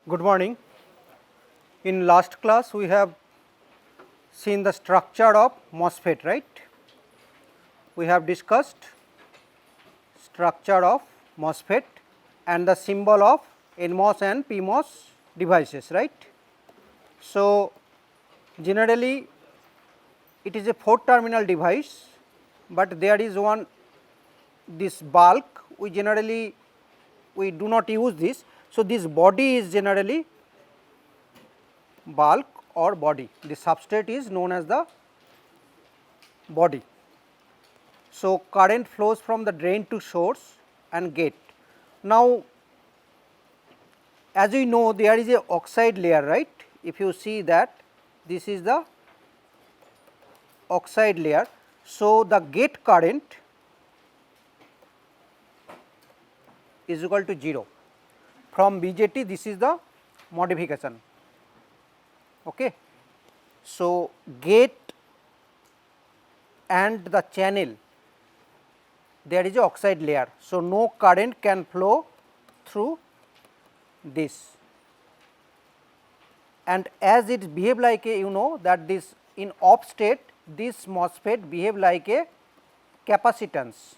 Good morning. In last class we have seen the structure of MOSFET, right? We have discussed structure of MOSFET and the symbol of NMOS and PMOS devices, right? So, generally it is a 4 terminal device, but there is one this bulk we generally we do not use this. So, this body is generally bulk or body, the substrate is known as the body. So, current flows from the drain to source and gate. Now, as we know there is a oxide layer, right. If you see that this is the oxide layer. So, the gate current is equal to 0. From BJT this is the modification. Okay. So, gate and the channel there is a oxide layer. So, no current can flow through this, and as it behave like a, you know that this in off state this MOSFET behave like a capacitance.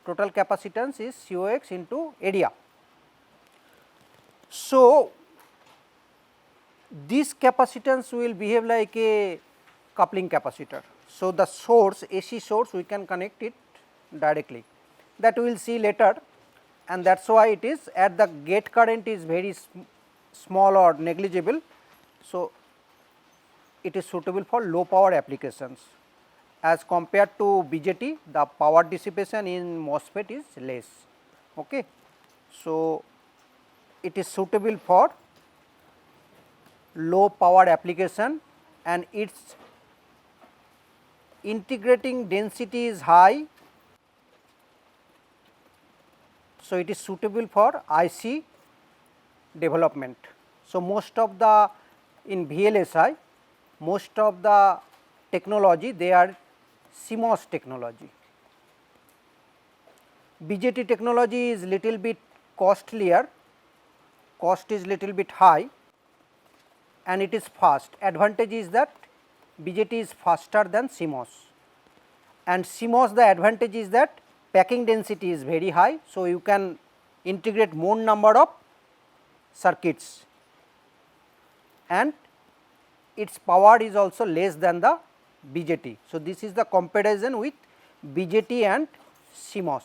Total capacitance is COX into area. So, this capacitance will behave like a coupling capacitor. So, the source AC source we can connect it directly, that we will see later, and that is why it is at the gate current is very small or negligible. So, it is suitable for low power applications. As compared to BJT, the power dissipation in MOSFET is less. Okay. So, it is suitable for low power application and its integrating density is high. So, it is suitable for IC development. So, most of the in VLSI most of the technology they are CMOS technology. BJT technology is little bit costlier, cost is little bit high and it is fast. Advantage is that BJT is faster than CMOS, and CMOS the advantage is that packing density is very high. So, you can integrate more number of circuits and its power is also less than the BJT. So, this is the comparison with BJT and CMOS.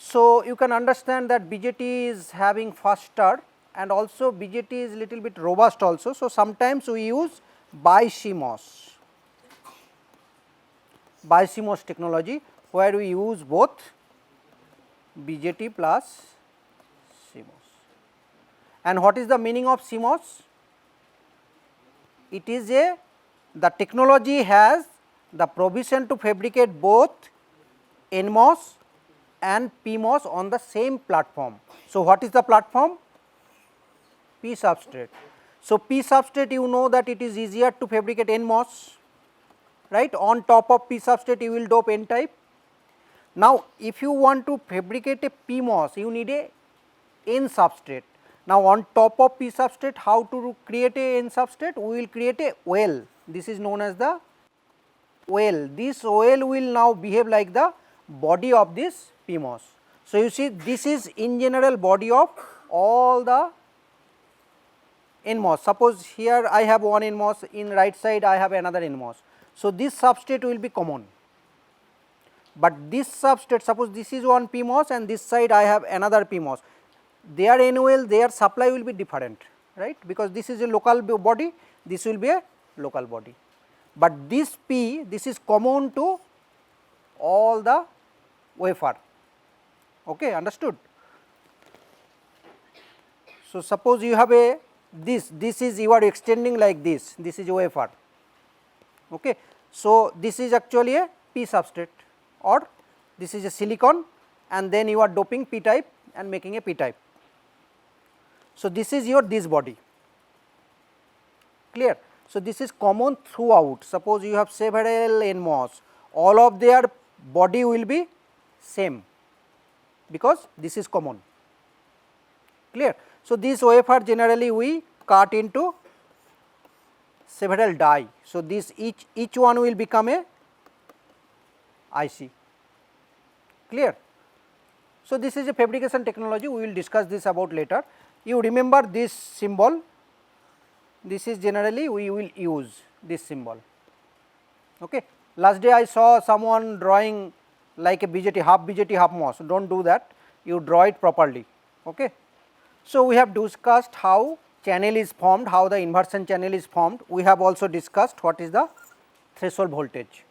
So, you can understand that BJT is having faster and also BJT is little bit robust also. So, sometimes we use BiCMOS technology, where we use both BJT plus CMOS. And what is the meaning of CMOS? It is the technology has the provision to fabricate both NMOS and PMOS on the same platform. So, what is the platform? P substrate. So, P substrate you know that it is easier to fabricate NMOS, right. On top of P substrate you will dope N type. Now, if you want to fabricate a PMOS you need a N substrate. Now, on top of P substrate how to create a N substrate? We will create a well, this is known as the well. This well will now behave like the body of this PMOS. So, you see this is in general body of all the NMOS. Suppose here I have one NMOS, in right side I have another NMOS. So, this substrate will be common, but this substrate, suppose this is one PMOS and this side I have another PMOS, their NOL, their supply will be different, right, because this is a local body, this will be a local body, but this P, this is common to all the wafer. Okay, understood. So, suppose you have a this is you are extending like this is a wafer. Okay. So, this is actually a P substrate or this is a silicon and then you are doping P type and making a P type. So, this is your this body, clear. So, this is common throughout. Suppose you have several NMOS, all of their body will be same because this is common. clear. So, this wafer generally we cut into several die. So, this each one will become a IC, clear. So, this is a fabrication technology, we will discuss this about later. You remember this symbol, this is generally we will use this symbol. Okay. Last day I saw someone drawing like a BJT, half BJT, half MOS, do not do that, you draw it properly. Okay. So, we have discussed how channel is formed, how the inversion channel is formed. We have also discussed what is the threshold voltage.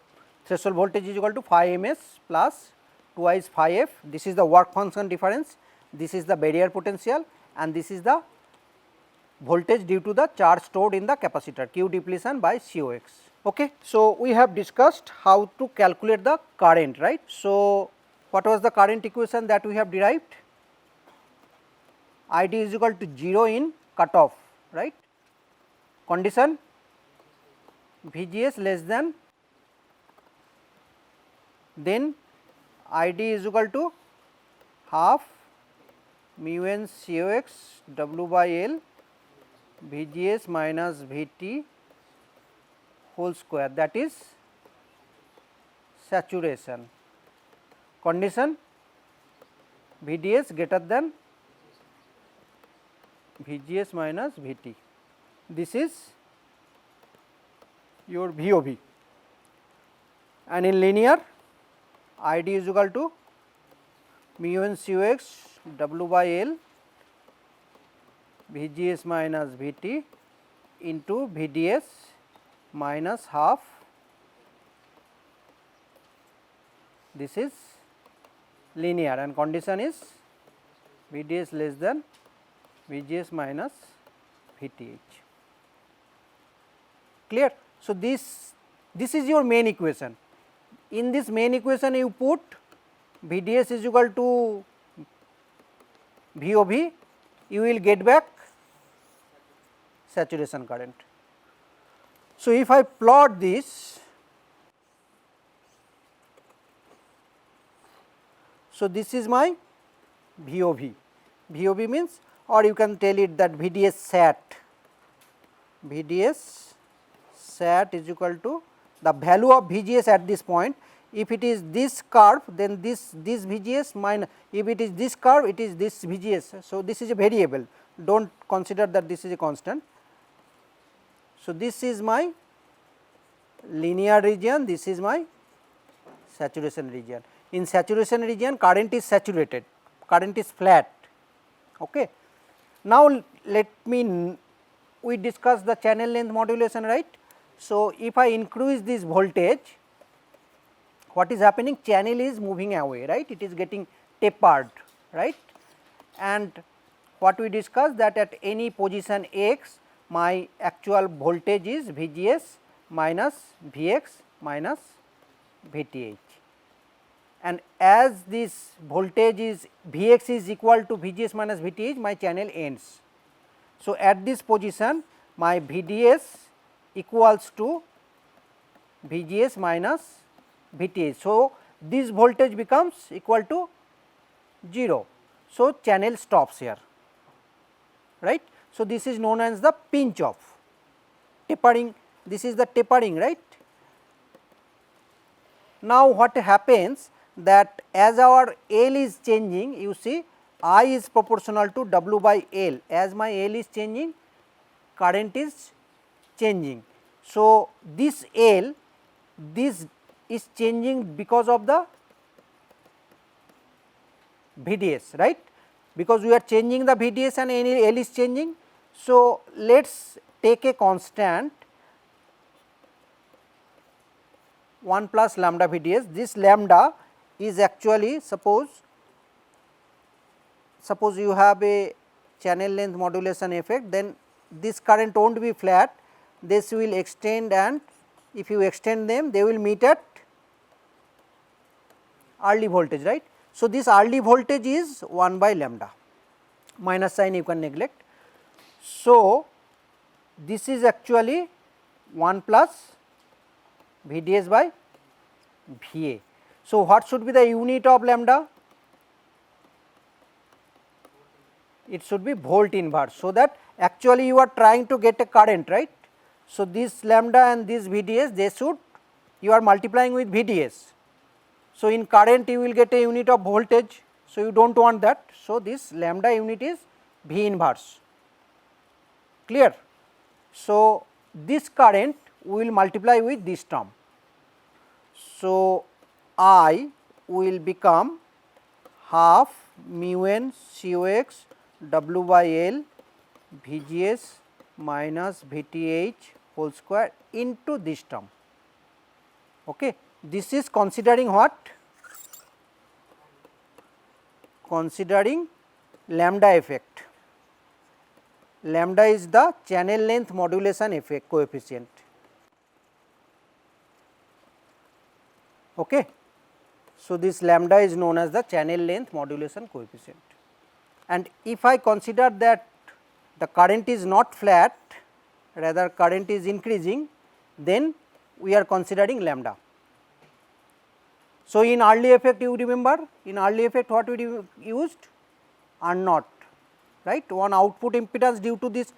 Threshold voltage is equal to phi ms plus twice phi f. This is the work function difference, this is the barrier potential, and this is the voltage due to the charge stored in the capacitor, Q depletion by COX. Okay. So, we have discussed how to calculate the current, right. So, what was the current equation that we have derived? ID is equal to 0 in cutoff, right. Condition VGS less than, then ID is equal to half mu n COX W by L VGS minus VT whole square, that is saturation. Condition VDS greater than VGS minus VT, this is your VOV, and in linear ID is equal to mu n COX W by L VGS minus VT into VDS minus half, this is linear, and condition is VDS less than VGS minus VTH, clear. So, this is your main equation. In this main equation you put VDS is equal to VOV, you will get back saturation current. So, if I plot this, so this is my VOV, VOV means, or you can tell it that VDS sat, VDS sat is equal to the value of VGS at this point. If it is this curve, then this VGS minus, if it is this curve, it is this VGS. So, this is a variable, do not consider that this is a constant. So, this is my linear region, this is my saturation region. In saturation region, current is saturated, current is flat. Okay. Now, let me, we discuss the channel length modulation, right. So, if I increase this voltage, what is happening? Channel is moving away, right, it is getting tapered, right. And what we discussed, that at any position x, my actual voltage is VGS minus Vx minus VTH, and as this voltage is Vx is equal to VGS minus VTH, my channel ends. So, at this position my VDS equals to VGS minus VTH. So, this voltage becomes equal to 0. So, channel stops here, right. So, this is known as the pinch off, tapering, this is the tapering, right. Now, what happens, that as our L is changing, you see I is proportional to W by L, as my L is changing, current is changing. So, this L, this is changing because of the VDS, right, because we are changing the VDS and L is changing. So, let us take a constant 1 plus lambda VDS, this lambda is actually, suppose you have a channel length modulation effect, then this current will not be flat, this will extend, and if you extend them, they will meet at early voltage, right. So, this early voltage is 1 by lambda, minus sign you can neglect. So, this is actually 1 plus VDS by VA. So, what should be the unit of lambda? it should be volt inverse. So, that actually you are trying to get a current, right. So, this lambda and this VDS, they should, you are multiplying with VDS. So, in current you will get a unit of voltage. So, you do not want that. So, this lambda unit is V inverse, clear. So, this current we will multiply with this term. So, I will become half mu n COX W by L VGS minus VTH whole square into this term. Okay. This is considering what? Considering lambda effect. Lambda is the channel length modulation effect coefficient. Okay. So, this lambda is known as the channel length modulation coefficient. And if I consider that the current is not flat, rather current is increasing, then we are considering lambda. So, in early effect you remember, in early effect what we used? R naught, right, one output impedance due to this.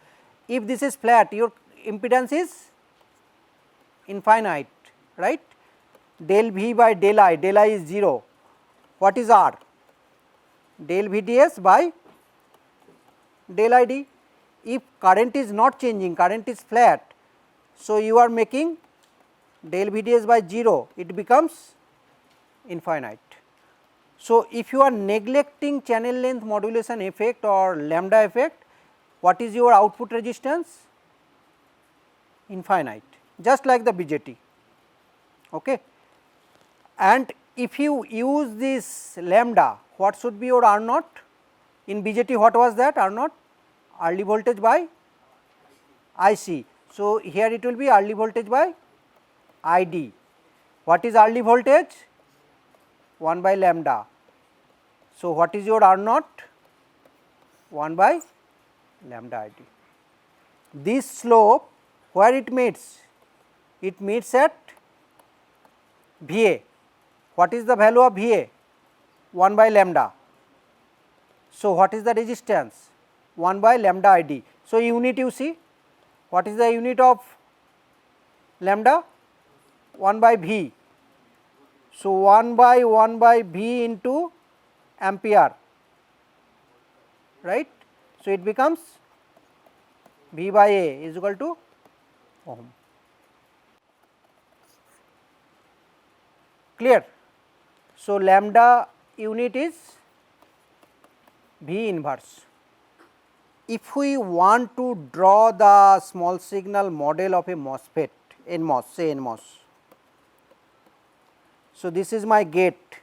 If this is flat, your impedance is infinite, right, del V by del I is 0. What is R? Del VDS by del ID. If current is not changing, current is flat, so you are making del VDS by 0, it becomes infinite. So, if you are neglecting channel length modulation effect or lambda effect, what is your output resistance? Infinite, just like the BJT. Okay. And if you use this lambda, what should be your R naught? In BJT what was that R naught? Early voltage by IC. So, here it will be early voltage by ID. What is early voltage? 1 by lambda. So, what is your R naught? 1 by lambda ID. This slope, where it meets? It meets at VA. What is the value of VA? 1 by lambda. So, what is the resistance? 1 by lambda ID. So, unit you see, what is the unit of lambda? 1 by V. So, 1 by V into ampere, right. So, it becomes V by A is equal to ohm. Clear. So, lambda unit is V inverse. If we want to draw the small signal model of a MOSFET, NMOS, say NMOS. So, this is my gate,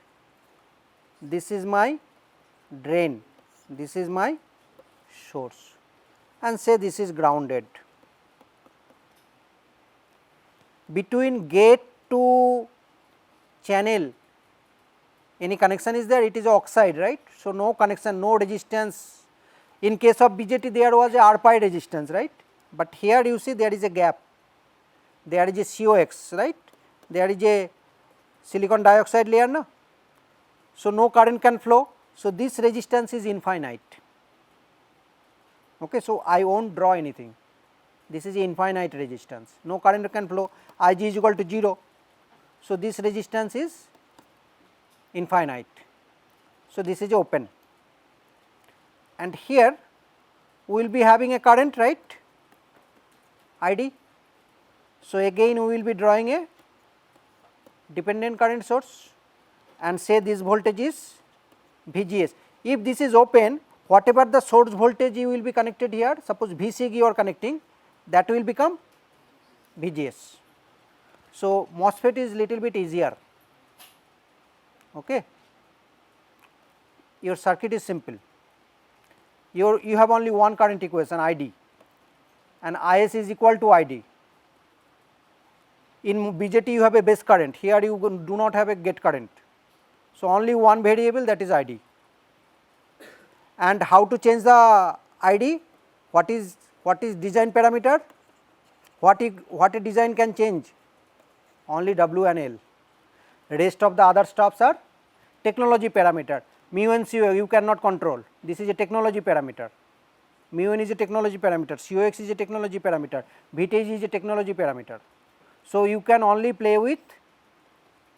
this is my drain, this is my source, and say this is grounded. Between gate to channel, any connection is there? It is oxide, right. So, no connection, no resistance. In case of BJT there was a R pi resistance, right, but here you see there is a gap, there is a COX, right, there is a silicon dioxide layer, na? So, no current can flow. So, this resistance is infinite. Okay. So, I will not draw anything, this is infinite resistance, no current can flow, Ig is equal to 0. So, this resistance is infinite. So, this is open, and here we will be having a current, right, Id. So, again we will be drawing a dependent current source and say this voltage is VGS. If this is open, whatever the source voltage you will be connected here, suppose Vsig you are connecting, that will become VGS. So, MOSFET is little bit easier. Okay. Your circuit is simple, you have only one current equation Id, and Is is equal to Id. In BJT you have a base current, here you do not have a gate current. So, only one variable, that is Id. And how to change the Id? What is design parameter? What a design can change? Only W and L. Rest of the other stuffs are technology parameter. mu n COX you cannot control, this is a technology parameter, mu n is a technology parameter, COX is a technology parameter, VTH is a technology parameter. So, you can only play with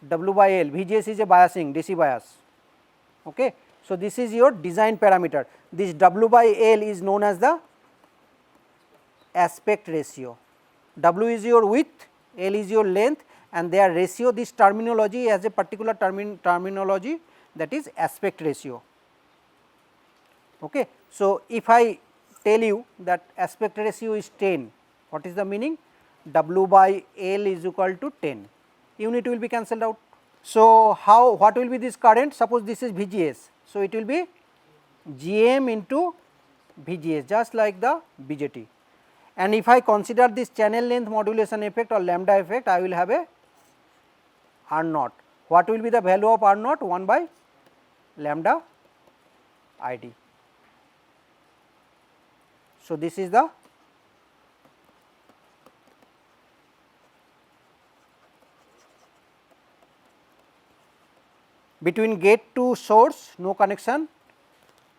W by L, VGS is a biasing DC bias. Okay. So, this is your design parameter, this W by L is known as the aspect ratio, W is your width, L is your length, and their ratio, this terminology has a particular terminology, that is aspect ratio. Okay. So, if I tell you that aspect ratio is 10, what is the meaning? W by L is equal to 10, unit will be cancelled out. So, what will be this current? Suppose this is VGS. So, it will be GM into VGS, just like the BJT. And if I consider this channel length modulation effect or lambda effect, I will have a R naught. What will be the value of R naught? 1 by lambda ID. So, this is the between gate to source, no connection,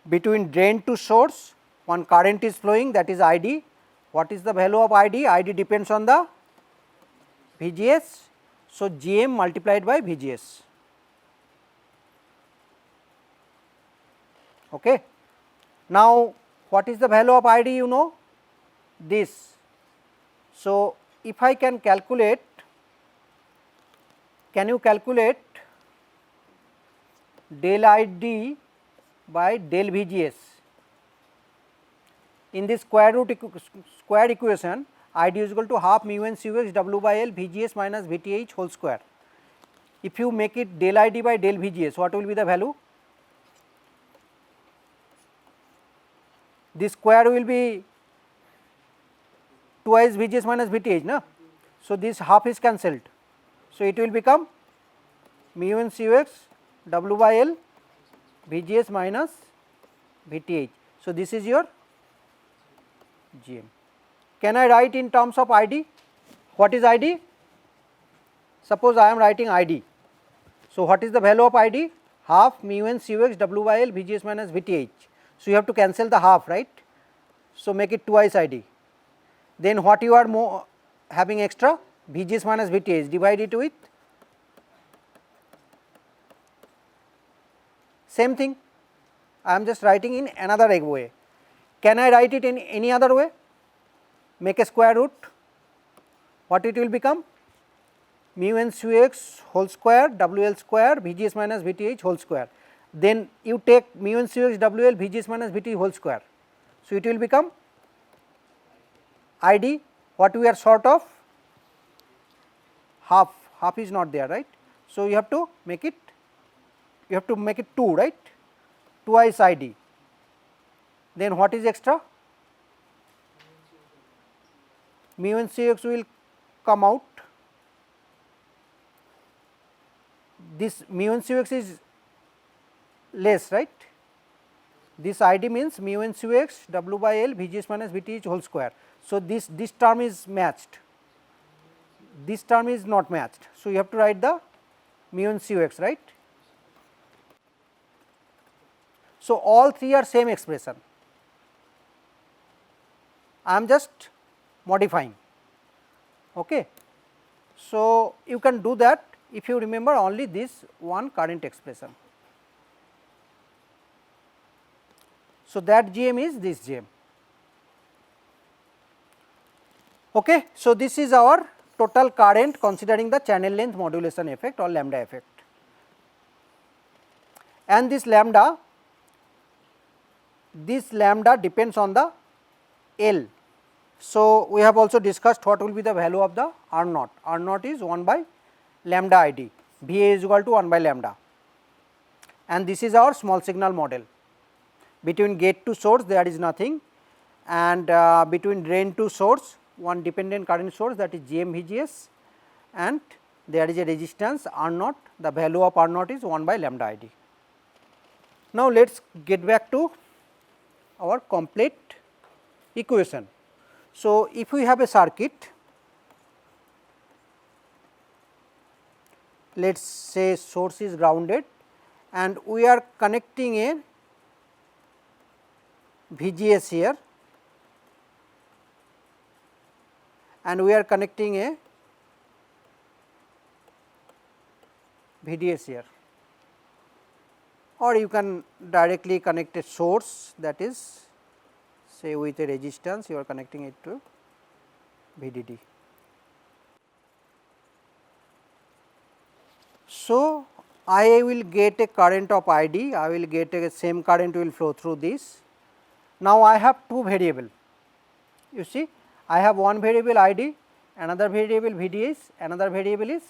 between drain to source, one current is flowing, that is ID. What is the value of ID? ID depends on the VGS. So, GM multiplied by VGS. Okay. Now, what is the value of ID? You know this. So, if I can calculate, can you calculate del ID by del VGS? In this square equation, ID is equal to half mu n COX W by L VGS minus VTH whole square. If you make it del ID by del VGS, what will be the value? This square will be twice VGS minus VTH, na? So, this half is cancelled. So, it will become mu n COX W by L VGS minus VTH. So, this is your GM. Can I write in terms of ID? What is ID? Suppose I am writing ID. So, what is the value of ID? Half mu n COX W by L VGS minus VTH. So, you have to cancel the half, right. So, make it twice ID. Then what you are having extra? VGS minus VTH, divide it with same thing. I am just writing in another way. Can I write it in any other way? Make a square root. What it will become? Mu n COX whole square WL square VGS minus VTH whole square. Then you take mu n COX WL VGS minus VTH whole square. So, it will become ID. What we are short of? Half is not there, right. So, you have to make it 2, right, twice ID. Then what is extra? Mu n COX will come out. This mu n COX is less, right. This ID means mu n COX W by L VGS minus VTH whole square. So, this term is matched, this term is not matched. So, you have to write the mu n COX, right. So, all three are same expression. I am just modifying. Okay. So, you can do that if you remember only this one current expression. So, that GM is this GM. Okay. So, this is our total current considering the channel length modulation effect or lambda effect. And this lambda depends on the L. So, we have also discussed what will be the value of the R naught. R naught is 1 by lambda ID, VA is equal to 1 by lambda, and this is our small signal model. Between gate to source there is nothing, and between drain to source one dependent current source, that is GM VGS, and there is a resistance R naught, the value of R naught is 1 by lambda ID. Now, let us get back to our complete equation. So, if we have a circuit, let us say source is grounded and we are connecting a VGS here, and we are connecting a VDS here, or you can directly connect a source, that is say with a resistance you are connecting it to VDD. So, I will get a current of ID, I will get a same current will flow through this. Now, I have two variable, you see I have one variable ID, another variable VDS, another variable is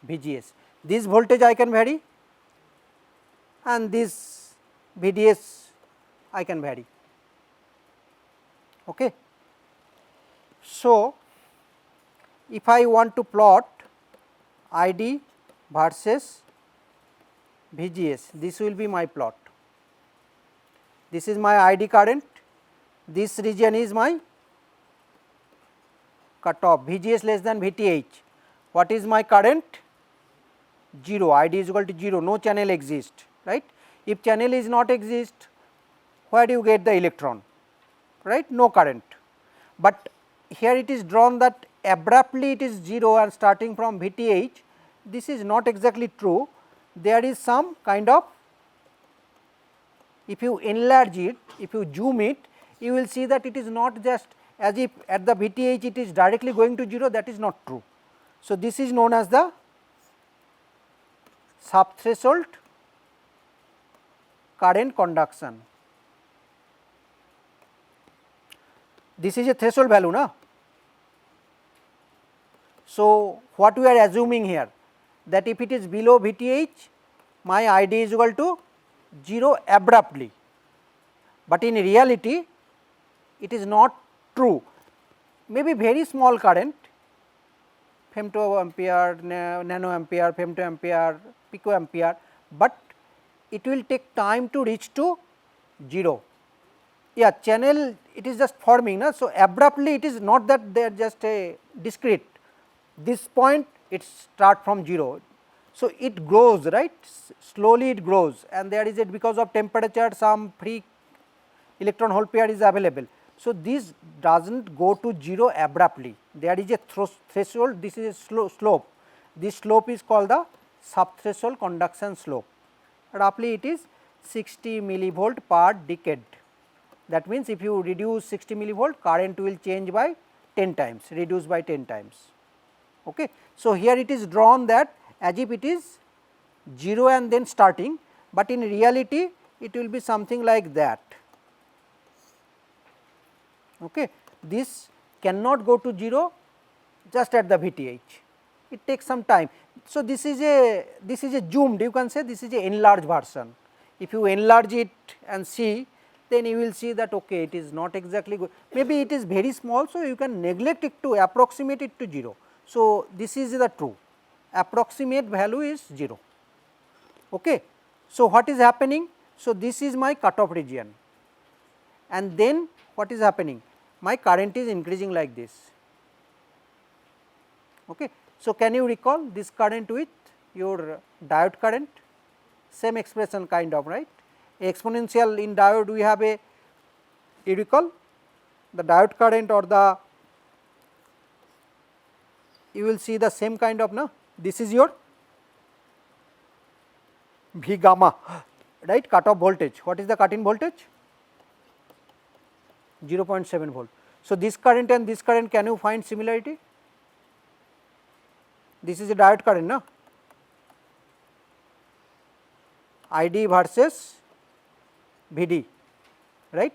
VGS. This voltage I can vary and this VDS I can vary. Okay. So, if I want to plot ID versus VGS, this will be my plot. This is my ID current, this region is my cutoff, VGS less than VTH. What is my current? 0, ID is equal to 0, no channel exists, right. If channel is not exist, where do you get the electron, right, no current. But here it is drawn that abruptly it is 0 and starting from VTH, this is not exactly true. There is some kind of, if you enlarge it, if you zoom it, you will see that it is not just as if at the VTH it is directly going to 0, that is not true. So, this is known as the subthreshold current conduction. This is a threshold value, na. So, what we are assuming here, that if it is below VTH, my ID is equal to 0 abruptly, but in reality it is not true. Maybe very small current, femtoampere, nanoampere, femtoampere, picoampere, but it will take time to reach to 0. Yeah, channel it is just forming, na? So, abruptly it is not that they are just a discrete, this point it start from 0. So, it grows, right, slowly it grows, and there is it because of temperature some free electron hole pair is available. So, this does not go to 0 abruptly, there is a threshold, this is a slope, this slope is called the subthreshold conduction slope, roughly it is 60 millivolt per decade. That means, if you reduce 60 millivolt, current will change by 10 times, reduce by 10 times. Okay. So, here it is drawn that as if it is 0 and then starting, but in reality it will be something like that. Okay. This cannot go to 0 just at the VTH, it takes some time. So, this is a zoomed, you can say this is a enlarged version. If you enlarge it and see, then you will see that okay, it is not exactly good, maybe it is very small. So, you can neglect it to approximate it to 0. So, this is the true, approximate value is 0. Okay. So, what is happening? So, this is my cutoff region, and then what is happening? My current is increasing like this. Okay. So, can you recall this current with your diode current? Same expression kind of, right. Exponential in diode we have a, you recall the diode current or the, you will see the same kind of, no, this is your V gamma, right, cutoff voltage. What is the cut-in voltage? 0.7 volt. So, this current and this current, can you find similarity? This is a diode current, no, ID versus VD, right.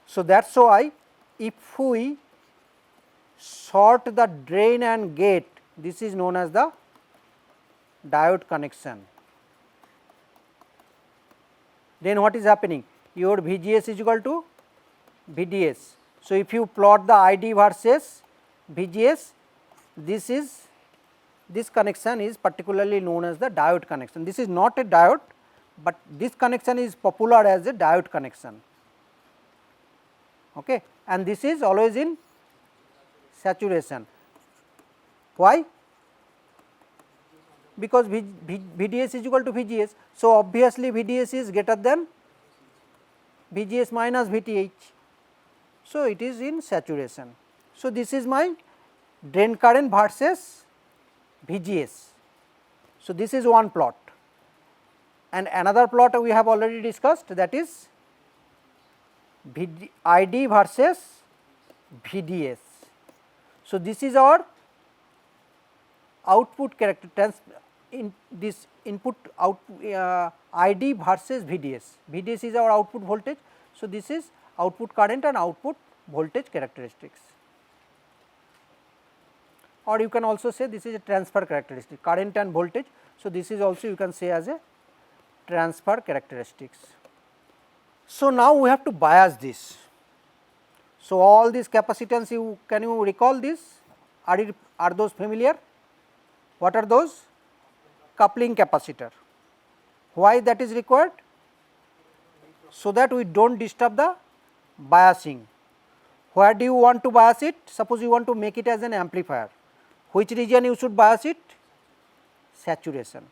So, that is why if we short the drain and gate, this is known as the diode connection. Then what is happening? Your VGS is equal to VDS. So, if you plot the ID versus VGS, this connection is particularly known as the diode connection. This is not a diode, but this connection is popular as a diode connection. Okay. And this is always in saturation. Why? because VDS is equal to VGS. So, obviously VDS is greater than VGS minus VTH. So, it is in saturation. So, this is my drain current versus VGS. So, this is one plot, and another plot we have already discussed, that is ID versus VDS. So, this is our output character in this input ID versus VDS. VDS is our output voltage. So, this is output current and output voltage characteristics, or you can also say this is a transfer characteristic, current and voltage. So, this is also you can say as a transfer characteristics. So, now we have to bias this. So, all these capacitance, can you recall this? Are those familiar? What are those? Coupling capacitor. Why that is required? So that we do not disturb the biasing. Where do you want to bias it? Suppose you want to make it as an amplifier. Which region you should bias it? Saturation.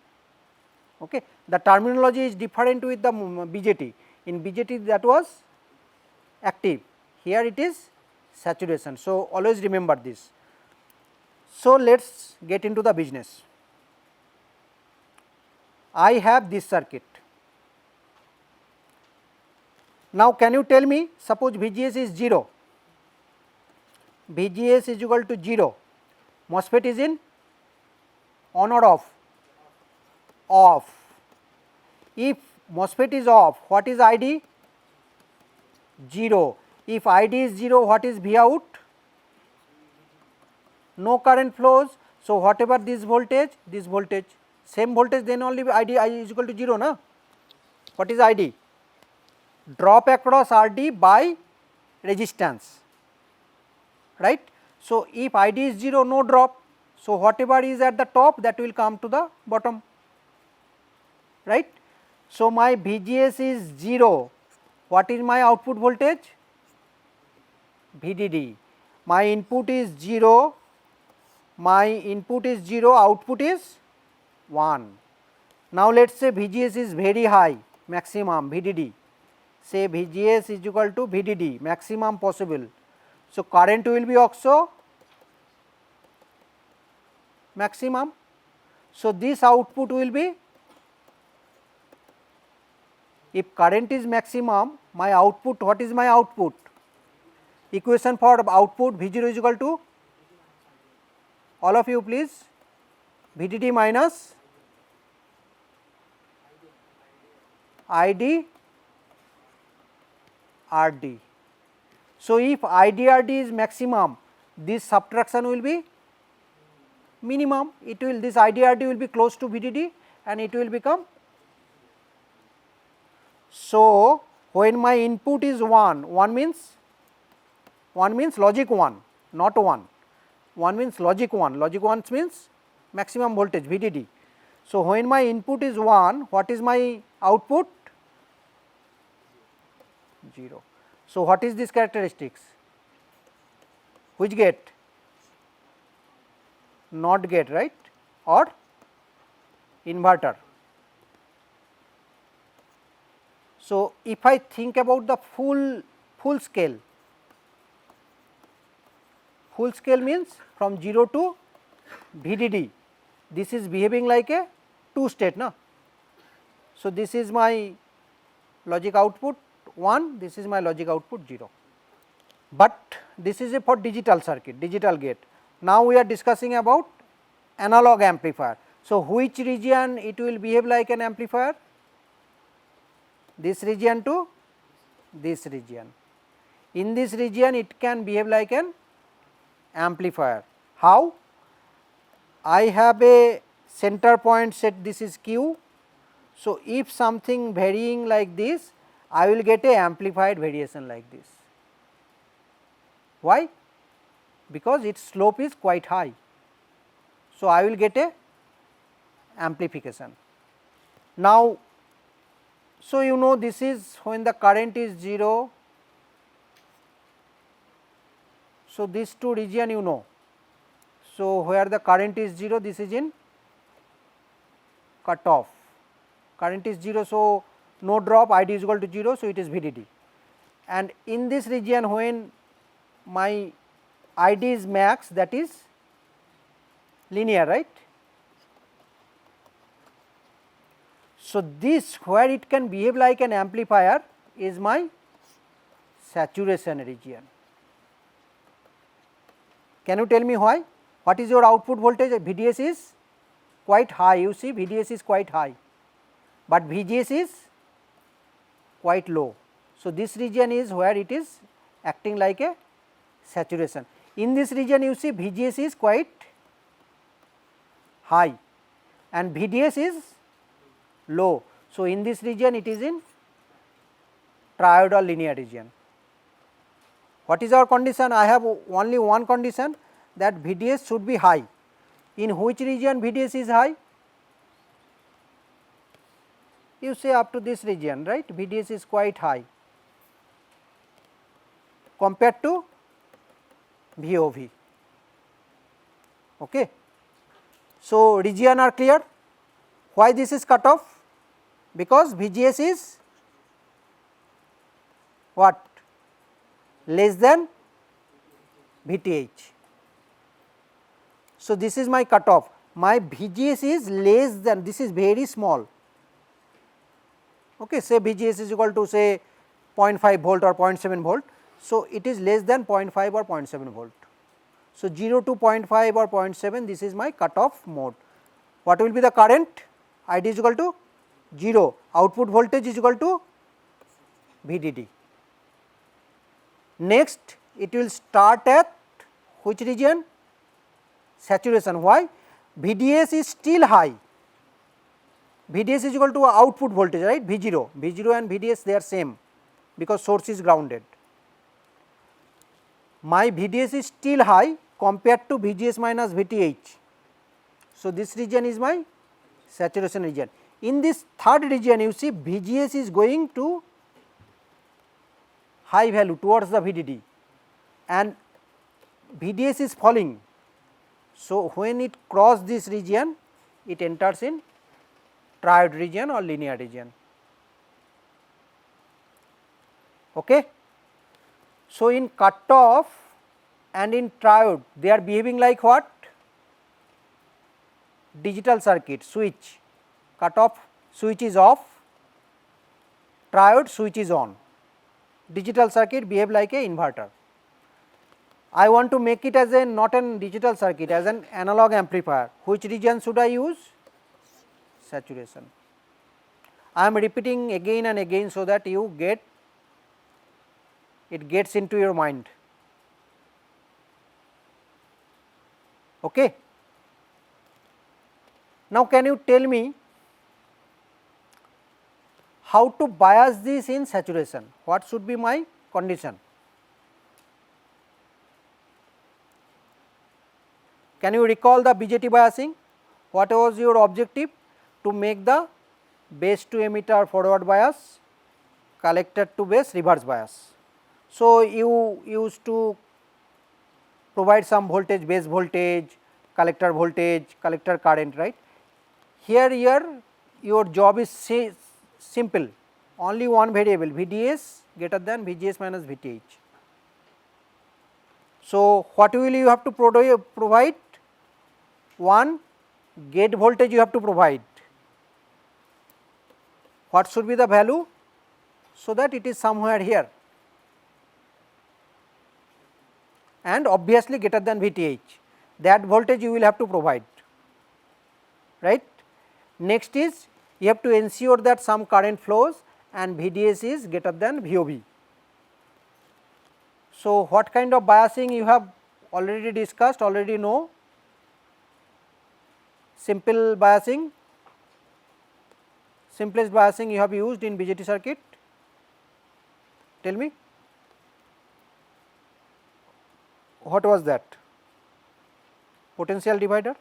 Okay. The terminology is different with the BJT. In BJT that was active, here it is saturation. So, always remember this. So, let us get into the business. I have this circuit. Now, can you tell me, suppose VGS is 0, VGS is equal to 0, MOSFET is in on or off? Off. If MOSFET is off, what is ID? 0. If ID is 0, what is V out? No current flows. So, whatever this voltage, same voltage, then only ID is equal to 0, na? What is ID? Drop across RD by resistance, right. So, if ID is 0, no drop. So, whatever is at the top, that will come to the bottom, right. So, my VGS is 0, what is my output voltage? VDD. My input is 0, output is 1. Now, let us say VGS is very high, maximum VDD, say VGS is equal to VDD, maximum possible. So, current will be also maximum. So, this output will be, if current is maximum, my output, what is my output? Equation for output V0 is equal to, all of you please, VDD minus ID RD. So, if ID RD is maximum, this subtraction will be minimum, it will, this ID RD will be close to VDD and it will become. So, when my input is 1 means logic 1, not 1 means logic 1 means maximum voltage VDD. So, when my input is 1, what is my output? 0. So, what is this characteristics? Which gate? Not gate, right, or inverter. So, if I think about the full scale means from 0 to VDD, this is behaving like a 2 state, na. So, this is my logic output 1, this is my logic output 0, but this is a for digital circuit, digital gate. Now, we are discussing about analog amplifier. So, which region it will behave like an amplifier? This region to this region. In this region, it can behave like an amplifier. How? I have a center point set, this is Q. So, if something varying like this, I will get a amplified variation like this. Why? Because its slope is quite high. So, I will get a amplification. Now, so you know this is when the current is 0. So, these two region you know. So, where the current is 0, this is in cut off, current is 0. So, no drop, ID is equal to 0. So, it is VDD, and in this region when my ID is max, that is linear, right. So, this where it can behave like an amplifier is my saturation region. Can you tell me why? What is your output voltage? VDS is quite high, you see VDS is quite high, but VGS is quite low. So, this region is where it is acting like a saturation. In this region you see VGS is quite high and VDS is low. So, in this region it is in triode or linear region. What is our condition? I have only one condition, that VDS should be high. In which region VDS is high? You say up to this region, right, VDS is quite high compared to VOV. Okay. So, region are clear. Why this is cut off? Because VGS is what? Less than VTH. So, this is my cutoff. My VGS is less than, this is very small. Okay, say VGS is equal to say 0.5 volt or 0.7 volt. So, it is less than 0.5 or 0.7 volt. So, 0 to 0.5 or 0.7, this is my cutoff mode. What will be the current? ID is equal to 0, output voltage is equal to VDD. Next, it will start at which region? Saturation. Why? VDS is still high. VDS is equal to output voltage, right, V0. V0 and VDS they are same because source is grounded. My VDS is still high compared to VGS minus VTH. So, this region is my saturation region. In this third region you see VGS is going to high value towards the VDD and VDS is falling. So, when it crosses this region, it enters in triode region or linear region. Okay. So, in cutoff and in triode they are behaving like what? Digital circuit, switch, cutoff switch is off, triode switch is on. Digital circuit behave like a inverter. I want to make it as a not an digital circuit, as an analog amplifier. Which region should I use? Saturation. I am repeating again and again so that you get it gets into your mind. Okay. Now, can you tell me how to bias this in saturation? What should be my condition? Can you recall the BJT biasing? What was your objective? To make the base to emitter forward bias, collector to base reverse bias. So, you used to provide some voltage, base voltage, collector voltage, collector current, right. Here your job is simple, only one variable VDS greater than VGS minus VTH. So, what will you have to provide? One gate voltage you have to provide. What should be the value? So that it is somewhere here and obviously greater than VTH, that voltage you will have to provide, right. Next is you have to ensure that some current flows and VDS is greater than VOB. So, what kind of biasing you have already discussed, already know? Simple biasing, simplest biasing you have used in BJT circuit. Tell me, what was that? Potential divider.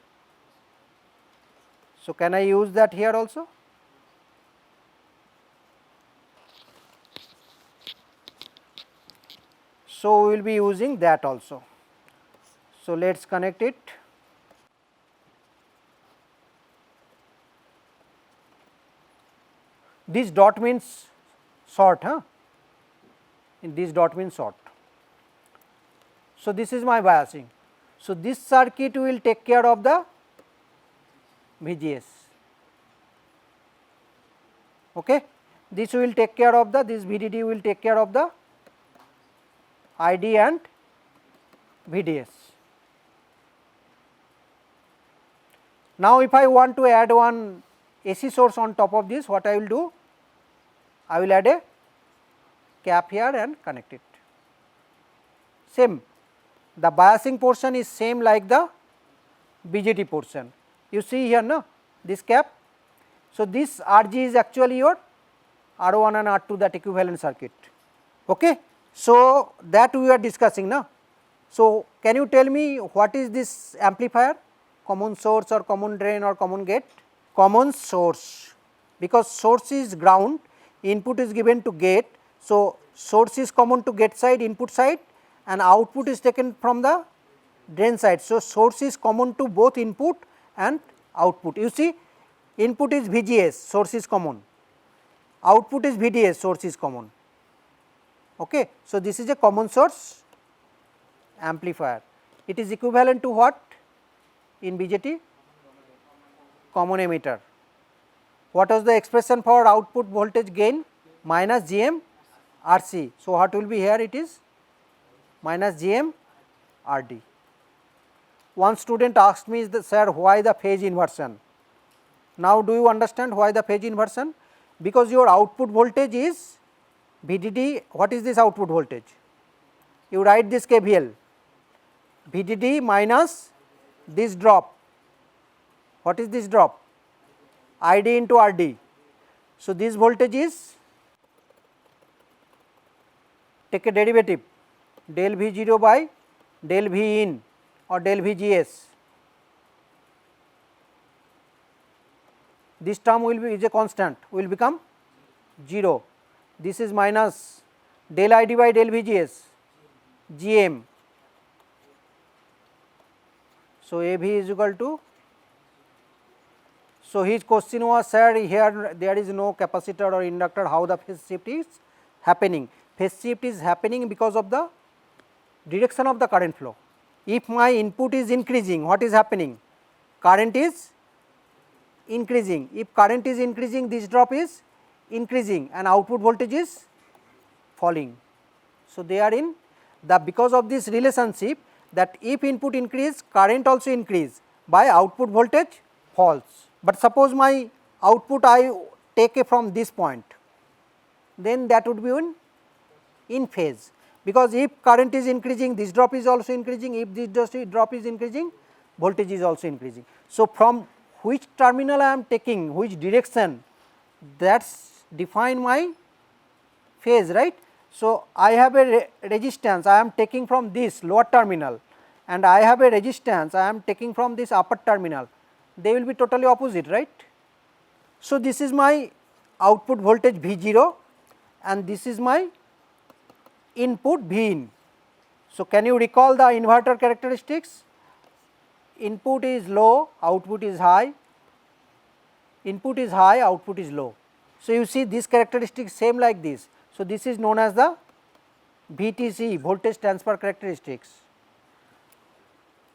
So, can I use that here also? So, we will be using that also. So, let us connect it. this dot means short, this dot means short. So, this is my biasing. So, this circuit will take care of the VGS, okay. This will take care of the, this VDD will take care of the ID and VDS. Now, if I want to add one AC source on top of this, what I will do? I will add a cap here and connect it. Same, the biasing portion is same like the BJT portion. You see here, no, this cap. So, this RG is actually your R1 and R2, that equivalent circuit, okay. So, that we are discussing now. So, can you tell me what is this amplifier? Common source or common drain or common gate? Common source, because source is ground, input is given to gate. So, source is common to gate side, input side, and output is taken from the drain side. So, source is common to both input and output. You see, input is VGS, source is common, output is VDS, source is common, okay. So, this is a common source amplifier. It is equivalent to what in BJT? Common emitter. What was the expression for output voltage gain? Minus Gm RC. So, what will be here? It is minus Gm RD. One student asked me, sir, why the phase inversion? Now, do you understand why the phase inversion? Because your output voltage is VDD. What is this output voltage? You write this KVL, VDD minus this drop. What is this drop? ID into RD. So, this voltage is, take a derivative, del V0 by del V in or del VGS. This term will be, is a constant, will become 0. This is minus del ID by del VGS, Gm. So, AV is equal to, so his question was, sir, here there is no capacitor or inductor, how the phase shift is happening? Phase shift is happening because of the direction of the current flow. If my input is increasing, what is happening? Current is increasing. If current is increasing, this drop is increasing and output voltage is falling. So, they are in the, because of this relationship, that if input increase, current also increase, by output voltage falls. But suppose my output I take from this point, then that would be in phase, because if current is increasing, this drop is also increasing, if this drop is increasing, voltage is also increasing. So, from which terminal I am taking, which direction, that define my phase, right. So, I have a resistance, I am taking from this lower terminal, and I have a resistance, I am taking from this upper terminal, they will be totally opposite, right. So, this is my output voltage V0 and this is my input V in. So, can you recall the inverter characteristics? Input is low, output is high, input is high, output is low. So, you see this characteristic same like this. So, this is known as the VTC, voltage transfer characteristics,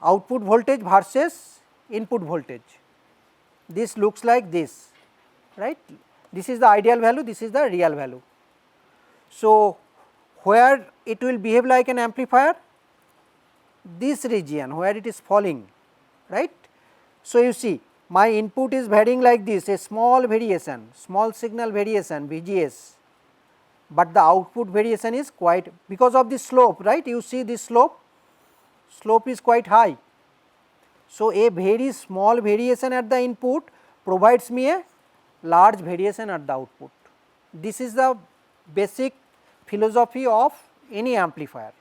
output voltage versus input voltage. This looks like this, right. This is the ideal value, this is the real value. So, where it will behave like an amplifier? This region where it is falling, right. So, you see my input is varying like this, a small variation, small signal variation VGS, but the output variation is quite, because of the slope, right. You see this slope is quite high. So, a very small variation at the input provides me a large variation at the output. This is the basic philosophy of any amplifier,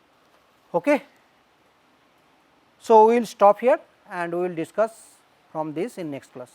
okay. So, we will stop here and we will discuss from this in next class.